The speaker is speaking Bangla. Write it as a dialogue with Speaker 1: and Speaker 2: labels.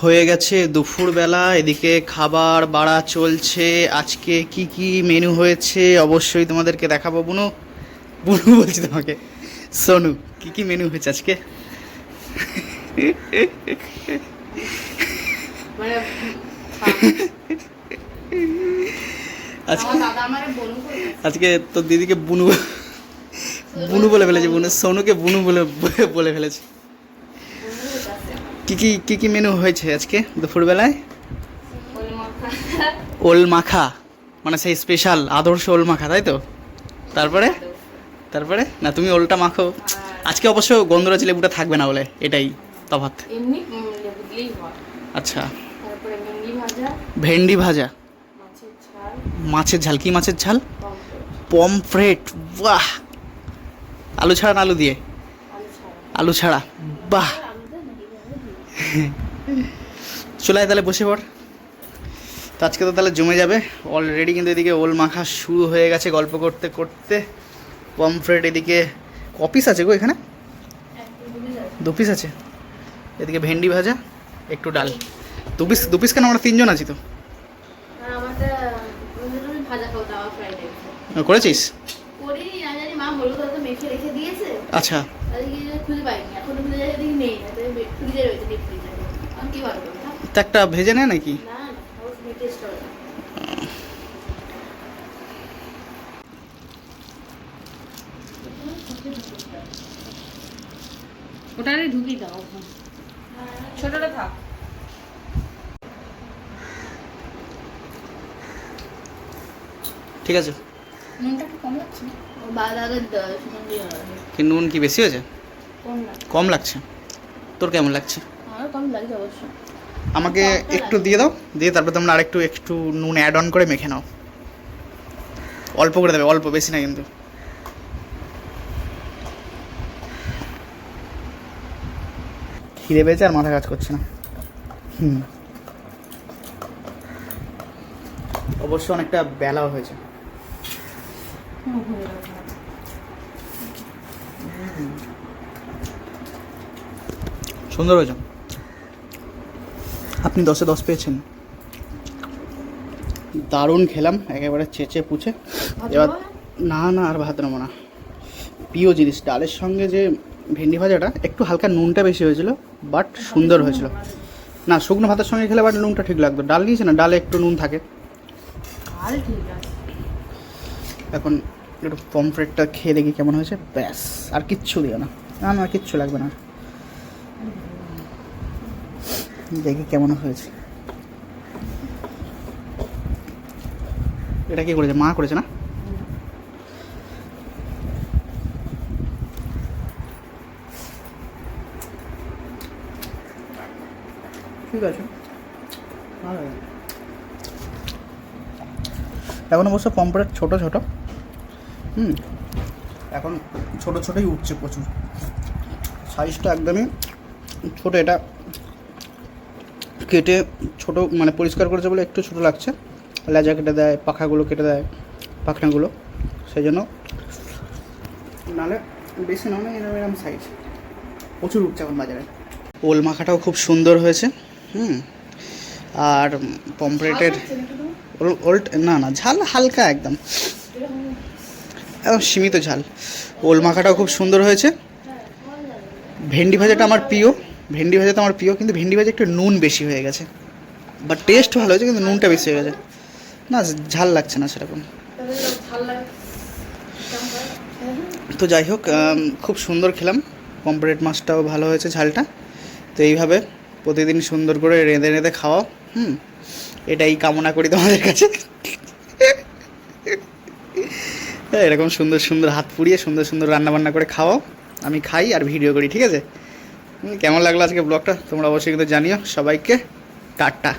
Speaker 1: হয়ে গেছে দুপুরবেলা, এদিকে খাবার বাড়া চলছে। আজকে কি কি মেনু হয়েছে অবশ্যই তোমাদেরকে দেখাবো। বুনু বুনু বলছি তোমাকে, সোনু, কি কি মেনু হয়েছে আজকে?
Speaker 2: মানে
Speaker 1: আজকে
Speaker 2: দাদা আমারে বলু করে
Speaker 1: আজকে তোর দিদিকে বুনু বুনু বলে ফেলেছে, বুনু সোনুকে বুনু বলে বলে ফেলেছে। কি কি মেনু হয়েছে আজকে দুপুরবেলায়? ওল মাখা, মানে সেই স্পেশাল আদর্শ ওল মাখা, তাই তো? তারপরে তারপরে না, তুমি ওলটা মাখো। আজকে অবশ্য গন্ধরাজ লেবুটা থাকবে না বলে, এটাই তফাৎ।
Speaker 2: এমনি লেবু দিলেই হয়।
Speaker 1: আচ্ছা,
Speaker 2: তারপরে ভেন্ডি ভাজা,
Speaker 1: ভেন্ডি ভাজা,
Speaker 2: মাছের ঝাল,
Speaker 1: মাছের ঝাল। কি মাছের ঝাল?
Speaker 2: পমফ্রেট,
Speaker 1: পমফ্রেট, বাহ! আলু ছাড়া না আলু দিয়ে?
Speaker 2: আলু ছাড়া।
Speaker 1: আলু ছাড়া, বাহ! চলে আয় তাহলে, বসে পড়। তো আজকে তো তাহলে জমে যাবে অলরেডি, কিন্তু এদিকে ওল মাখা শুরু হয়ে গেছে গল্প করতে করতে। পমফ্রেট এদিকে ক পিস আছে গো এখানে? 2 পিস আছে। এদিকে ভেন্ডি ভাজা, একটু ডাল। 2 পিস কেন? আমরা 3জন আছি তো।
Speaker 2: আর আমারটা ওই ভাজা খাওয়া দাওয়া ফ্রাইড রাইস
Speaker 1: করেছিস?
Speaker 2: করিনি, না জানি মা হলুদ হলুদ মেখে রেখে দিয়েছে।
Speaker 1: আচ্ছা,
Speaker 2: আজকে খুঁজে পাইনি, এখন খুঁজে যাই দেখি নেই, না তাই ফ্রিজে রয়েছে, ডিপ ফ্রিজে। আমি কি ভালো করবো?
Speaker 1: তো একটা ভেজে নেয় নাকি?
Speaker 2: না না, ওর টেস্ট হবে না। ওটারে ঢুকিয়ে দাও, ছোটটা থাক।
Speaker 1: ঠিক আছে।
Speaker 2: নুনটা একটু কম লাগছে না? ও বাদামের শুনুন দিয়ে হবে।
Speaker 1: কি নুন কি বেশি হয়েছে?
Speaker 2: কম না,
Speaker 1: কম লাগছে? তোর কেমন লাগছে?
Speaker 2: আমার কম লাগছে অবশ্য।
Speaker 1: আমাকে
Speaker 2: কমটা
Speaker 1: একটু
Speaker 2: লাগছে।
Speaker 1: দিয়ে দাও, দিয়ে তারপর তোমরা আরেকটু একটু নুন অ্যাড অন করে মেখে নাও। অল্প করে দেবে, অল্প, বেশি না কিন্তু। খিদে পেয়েছে আর মাথা কাজ করছে না। অবশ্য অনেকটা বেলাও হয়েছে। সুন্দর হয়েছে। আপনি 10-এ 10 পেয়েছেন। দারুণ খেলাম, একেবারে চেঁচে পুচে। এবার না না, আর ভাত নেবো না। প্রিয় জিনিস, ডালের সঙ্গে যে ভেন্ডি ভাজাটা, একটু হালকা নুনটা বেশি হয়েছিল, বাট সুন্দর হয়েছিল। না, শুকনো ভাতের সঙ্গে খেলে বাট নুনটা ঠিক লাগতো। ডাল নিয়েছে না, ডালে একটু নুন থাকে। এখন একটু পমফ্রেটটা খেয়ে দেখি কেমন হয়েছে, ব্যাস। আর কিচ্ছু দিও না, না না, কিচ্ছু লাগবে না। দেখি কেমন হয়েছে। এটা কি করেছে? মা করেছে না? ঠিক আছে, ভালো লাগে। এখন অবশ্য পমফ্রেট ছোটো ছোটো, এখন ছোটো ছোটোই উঠছে প্রচুর। সাইজটা একদমই ছোটো। এটা কেটে ছোটো, মানে পরিষ্কার করেছে বলে একটু ছোটো লাগছে। লেজা কেটে দেয়, পাখাগুলো কেটে দেয়, পাখনাগুলো, সেই জন্য। নাহলে বেশি নয় না, এরকম এরকম সাইজ। প্রচুর উঠছে এখন বাজারে। ওল মাখাটাও খুব সুন্দর হয়েছে। আর পমফ্রেটের ওল, না না, ঝাল হালকা, একদম একদম সীমিত ঝাল। ওল মাখাটাও খুব সুন্দর হয়েছে। ভেন্ডি ভাজাটা আমার প্রিয়, ভেন্ডি ভাজাটা আমার প্রিয়, কিন্তু ভেন্ডি ভাজা একটু নুন বেশি হয়ে গেছে। বাট টেস্ট ভালো হয়েছে, কিন্তু নুনটা বেশি হয়ে গেছে। না, ঝাল লাগছে না সেরকম। তো যাই হোক, খুব সুন্দর খেলাম। পমফ্রেট মাছটাও ভালো হয়েছে, ঝালটা। তো এইভাবে প্রতিদিন সুন্দর করে রেঁধে রেঁধে খাওয়াও। এটাই কামনা করি তোমাদের কাছে। এরকম সুন্দর সুন্দর হাত পুড়িয়ে সুন্দর সুন্দর রান্নাবান্না করে খাওয়াও, আমি খাই আর ভিডিও করি, ঠিক আছে? কেমন লাগলো আজকে ব্লগটা তোমরা অবশ্যই কিন্তু জানিও। সবাইকে টাটা।